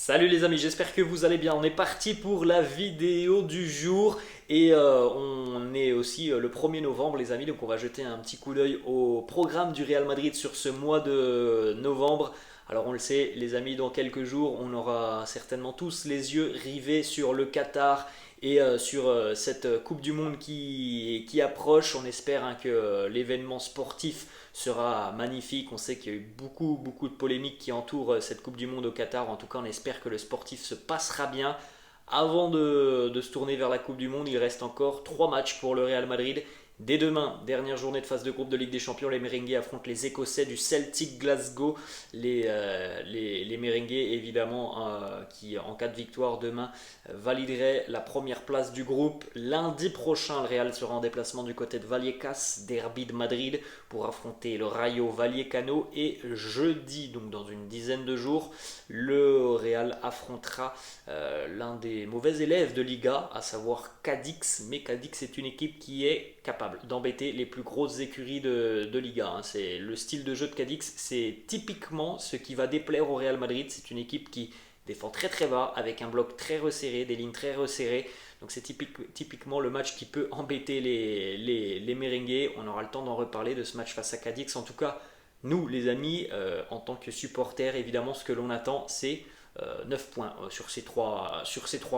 Salut les amis, j'espère que vous allez bien. On est parti pour la vidéo du jour et on est aussi le 1er novembre les amis, donc on va jeter un petit coup d'œil au programme du Real Madrid sur ce mois de novembre. Alors on le sait les amis, dans quelques jours on aura certainement tous les yeux rivés sur le Qatar et sur cette Coupe du Monde qui approche. On espère que l'événement sportif sera magnifique. On sait qu'il y a eu beaucoup de polémiques qui entourent cette Coupe du Monde au Qatar. En tout cas, on espère que le sportif se passera bien. Avant de se tourner vers la Coupe du Monde, il reste encore 3 matchs pour le Real Madrid. Dès demain, dernière journée de phase de groupe de Ligue des Champions, les Merengues affrontent les Écossais du Celtic Glasgow. Les Merengues, évidemment, qui en cas de victoire demain valideraient la première place du groupe. Lundi prochain, le Real sera en déplacement du côté de Vallecas, derby de Madrid, pour affronter le Rayo Vallecano. Et jeudi, donc dans une dizaine de jours, le Real affrontera l'un des mauvais élèves de Liga, à savoir Cadix. Mais Cadix est une équipe qui est capable d'embêter les plus grosses écuries de Liga. C'est le style de jeu de Cadix, c'est typiquement ce qui va déplaire au Real Madrid. C'est une équipe qui défend très bas avec un bloc très resserré, des lignes très resserrées. Donc c'est typiquement le match qui peut embêter les Merengues. On aura le temps d'en reparler de ce match face à Cadix. En tout cas, nous les amis, en tant que supporters, évidemment ce que l'on attend c'est 9 points sur ces trois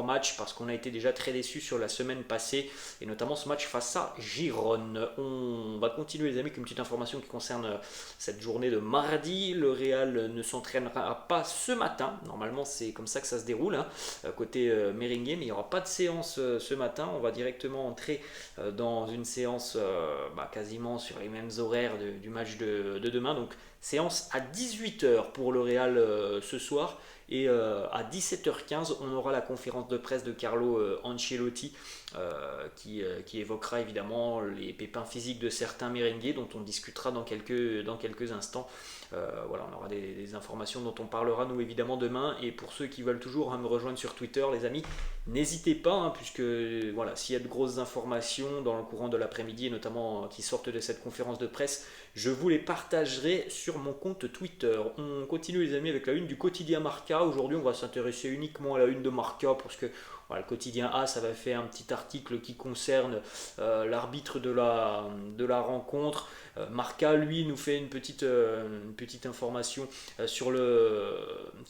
matchs, parce qu'on a été déjà très déçus sur la semaine passée et notamment ce match face à Girone. On va continuer les amis avec une petite information qui concerne cette journée de mardi. Le Real ne s'entraînera pas ce matin, normalement c'est comme ça que ça se déroule côté merengue, mais il n'y aura pas de séance ce matin. On va directement entrer dans une séance quasiment sur les mêmes horaires du match de demain, donc séance à 18h pour le Real ce soir. Et à 17h15, on aura la conférence de presse de Carlo Ancelotti qui évoquera évidemment les pépins physiques de certains merengues dont on discutera dans quelques instants. Voilà, on aura des informations dont on parlera nous évidemment demain. Et pour ceux qui veulent toujours me rejoindre sur Twitter, les amis, n'hésitez pas, puisque voilà, s'il y a de grosses informations dans le courant de l'après-midi, et notamment qui sortent de cette conférence de presse, je vous les partagerai sur mon compte Twitter. On continue les amis avec la une du quotidien Marca. Aujourd'hui on va s'intéresser uniquement à la une de Marca, parce que voilà, le quotidien A, ça va faire un petit article qui concerne l'arbitre de la rencontre. Marca, lui, nous fait une petite information sur le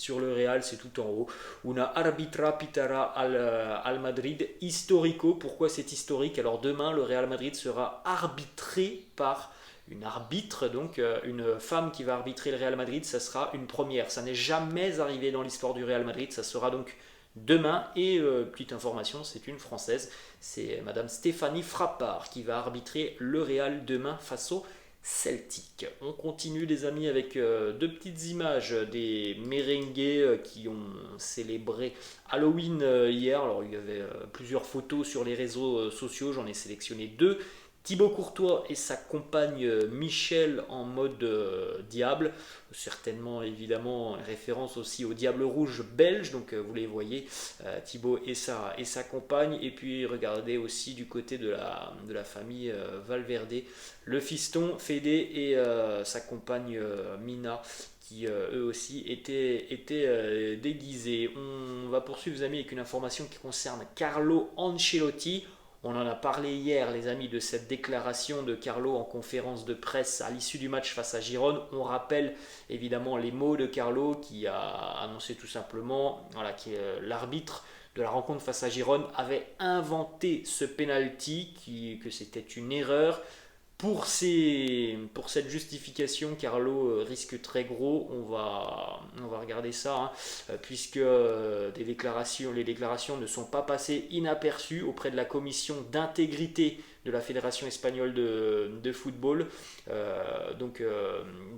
Real, c'est tout en haut. Una arbitra pitara al Madrid historico. Pourquoi c'est historique? Alors demain, le Real Madrid sera arbitré par une arbitre, donc une femme qui va arbitrer le Real Madrid. Ça sera une première, ça n'est jamais arrivé dans l'histoire du Real Madrid. Ça sera donc demain. Et petite information, c'est une française, c'est madame Stéphanie Frappard qui va arbitrer le Real demain face au Celtic. On continue les amis avec deux petites images des merengues qui ont célébré Halloween hier. Alors il y avait plusieurs photos sur les réseaux sociaux, j'en ai sélectionné deux. Thibaut Courtois et sa compagne Michel en mode diable, certainement évidemment référence aussi au Diable Rouge belge, donc vous les voyez, Thibaut et sa compagne. Et puis regardez aussi du côté de la famille Valverde, le fiston Fede et sa compagne Mina, qui eux aussi étaient déguisés. On va poursuivre les amis avec une information qui concerne Carlo Ancelotti. On en a parlé hier les amis de cette déclaration de Carlo en conférence de presse à l'issue du match face à Girone. On rappelle évidemment les mots de Carlo qui a annoncé tout simplement que l'arbitre de la rencontre face à Girone avait inventé ce penalty, que c'était une erreur. Pour cette justification, Carlo risque très gros. On va regarder ça, puisque les déclarations ne sont pas passées inaperçues auprès de la commission d'intégrité de la Fédération espagnole de football.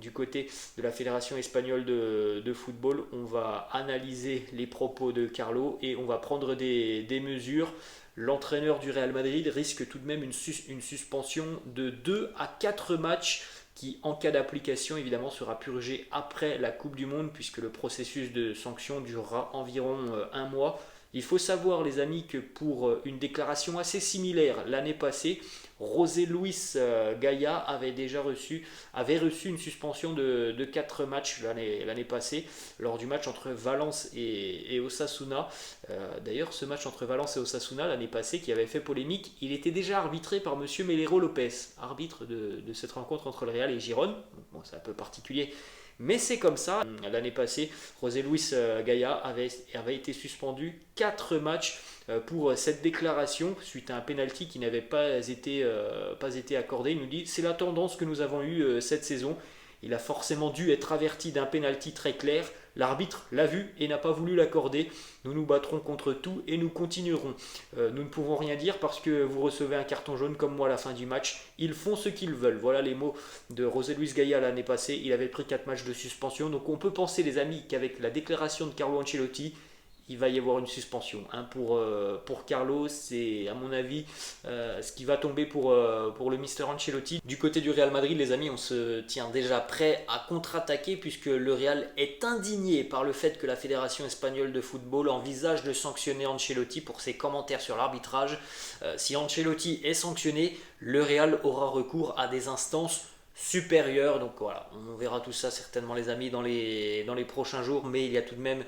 Du côté de la Fédération espagnole de football, on va analyser les propos de Carlo et on va prendre des mesures. L'entraîneur du Real Madrid risque tout de même une suspension de 2 à 4 matchs qui, en cas d'application, évidemment, sera purgé après la Coupe du Monde, puisque le processus de sanction durera environ un mois. Il faut savoir les amis que pour une déclaration assez similaire l'année passée, José Luis Gaya avait reçu une suspension de 4 matchs l'année passée lors du match entre Valence et Osasuna. D'ailleurs, ce match entre Valence et Osasuna l'année passée qui avait fait polémique, il était déjà arbitré par Monsieur Melero Lopez, arbitre de cette rencontre entre le Real et Girone. Bon, c'est un peu particulier, mais c'est comme ça. L'année passée, José Luis Gaya avait été suspendu 4 matchs pour cette déclaration suite à un penalty qui n'avait pas été accordé. Il nous dit c'est la tendance que nous avons eue cette saison. Il a forcément dû être averti d'un penalty très clair. L'arbitre l'a vu et n'a pas voulu l'accorder. Nous nous battrons contre tout et nous continuerons. Nous ne pouvons rien dire parce que vous recevez un carton jaune comme moi à la fin du match. Ils font ce qu'ils veulent. Voilà les mots de José Luis Gaya l'année passée. Il avait pris 4 matchs de suspension. Donc on peut penser les amis qu'avec la déclaration de Carlo Ancelotti, il va y avoir une suspension. Pour Carlo, c'est à mon avis ce qui va tomber pour le Mister Ancelotti. Du côté du Real Madrid, les amis, on se tient déjà prêt à contre-attaquer puisque le Real est indigné par le fait que la Fédération espagnole de football envisage de sanctionner Ancelotti pour ses commentaires sur l'arbitrage. Si Ancelotti est sanctionné, le Real aura recours à des instances supérieures. Donc voilà, on verra tout ça certainement les amis dans les prochains jours, mais il y a tout de même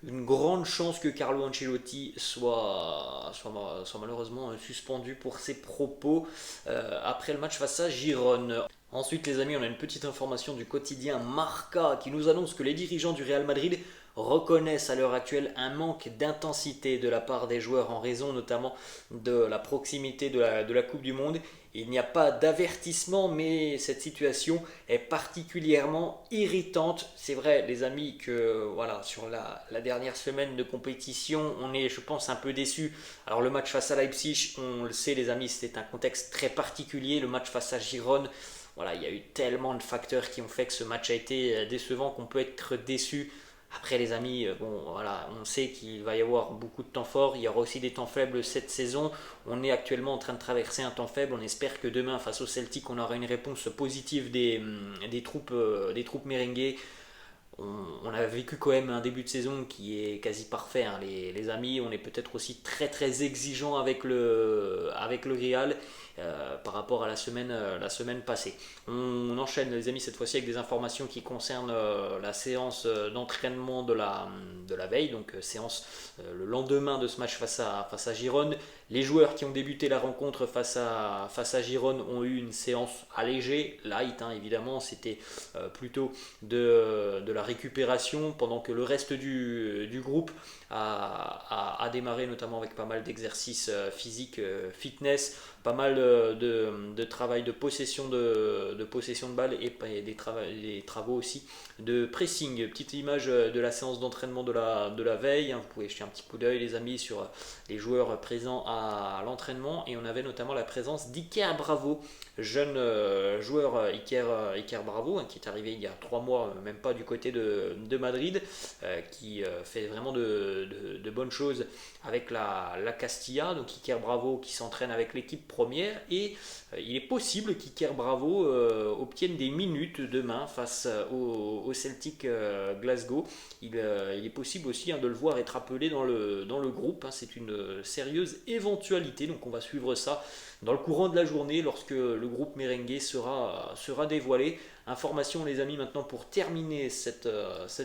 une grande chance que Carlo Ancelotti soit malheureusement suspendu pour ses propos après le match face à Girone. Ensuite les amis, on a une petite information du quotidien Marca qui nous annonce que les dirigeants du Real Madrid reconnaissent à l'heure actuelle un manque d'intensité de la part des joueurs en raison notamment de la proximité de la Coupe du Monde. Il n'y a pas d'avertissement, mais cette situation est particulièrement irritante. C'est vrai, les amis, que voilà, sur la dernière semaine de compétition, on est, je pense, un peu déçus. Alors le match face à Leipzig, on le sait, les amis, c'était un contexte très particulier. Le match face à Girone, voilà, il y a eu tellement de facteurs qui ont fait que ce match a été décevant qu'on peut être déçu. Après les amis, bon voilà, on sait qu'il va y avoir beaucoup de temps forts, il y aura aussi des temps faibles cette saison. On est actuellement en train de traverser un temps faible, on espère que demain face au Celtic on aura une réponse positive des troupes merengues. On a vécu quand même un début de saison qui est quasi parfait, hein, les amis. On est peut-être aussi très très exigeant avec le Real par rapport à la semaine passée. On enchaîne les amis cette fois-ci avec des informations qui concernent la séance d'entraînement de la veille, donc séance le lendemain de ce match face à Girone. Les joueurs qui ont débuté la rencontre face à Girone ont eu une séance allégée, light hein, évidemment, c'était plutôt de la récupération pendant que le reste du groupe a démarré notamment avec pas mal d'exercices physiques, fitness, pas mal de travail de possession de balle et des travaux aussi de pressing. Petite image de la séance d'entraînement de la veille, hein. Vous pouvez jeter un petit coup d'œil les amis sur les joueurs présents à l'entraînement et on avait notamment la présence d'Iker Bravo, jeune joueur Iker Bravo hein, qui est arrivé il y a 3 mois, même pas du côté de Madrid, qui fait vraiment de bonnes choses avec la Castilla. Donc Iker Bravo qui s'entraîne avec l'équipe première et il est possible qu'Iker Bravo obtienne des minutes demain face au Celtic Glasgow. Il est possible aussi hein, de le voir être appelé dans le groupe, hein. C'est une sérieuse éventualité, donc on va suivre ça dans le courant de la journée lorsque le groupe merengue sera dévoilé. Information les amis maintenant pour terminer cette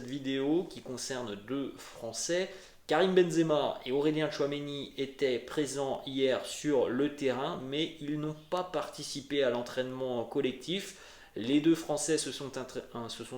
vidéo qui concerne 2 Français. Karim Benzema et Aurélien Tchouaméni étaient présents hier sur le terrain, mais ils n'ont pas participé à l'entraînement collectif. Les 2 Français se sont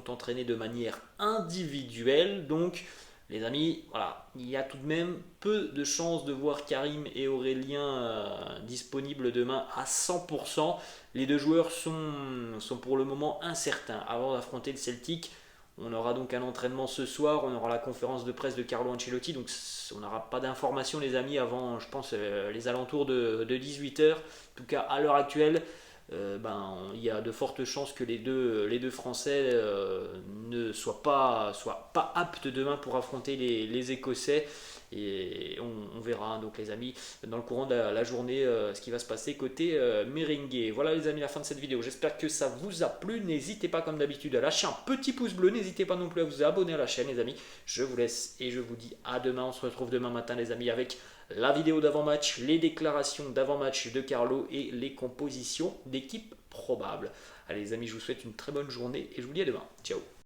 entraînés de manière individuelle, donc les amis, voilà, il y a tout de même peu de chances de voir Karim et Aurélien disponibles demain à 100%. Les 2 joueurs sont pour le moment incertains avant d'affronter le Celtic. On aura donc un entraînement ce soir, on aura la conférence de presse de Carlo Ancelotti, donc on n'aura pas d'informations les amis avant, je pense, les alentours de 18h. En tout cas, à l'heure actuelle, il y a de fortes chances que les deux Français ne soient pas aptes demain pour affronter les Écossais. Et on verra donc les amis dans le courant de la journée ce qui va se passer côté merengue. Voilà les amis, la fin de cette vidéo. J'espère que ça vous a plu. N'hésitez pas comme d'habitude à lâcher un petit pouce bleu. N'hésitez pas non plus à vous abonner à la chaîne les amis. Je vous laisse et je vous dis à demain. On se retrouve demain matin les amis avec la vidéo d'avant-match, les déclarations d'avant-match de Carlo et les compositions d'équipe probables. Allez les amis, je vous souhaite une très bonne journée et je vous dis à demain. Ciao.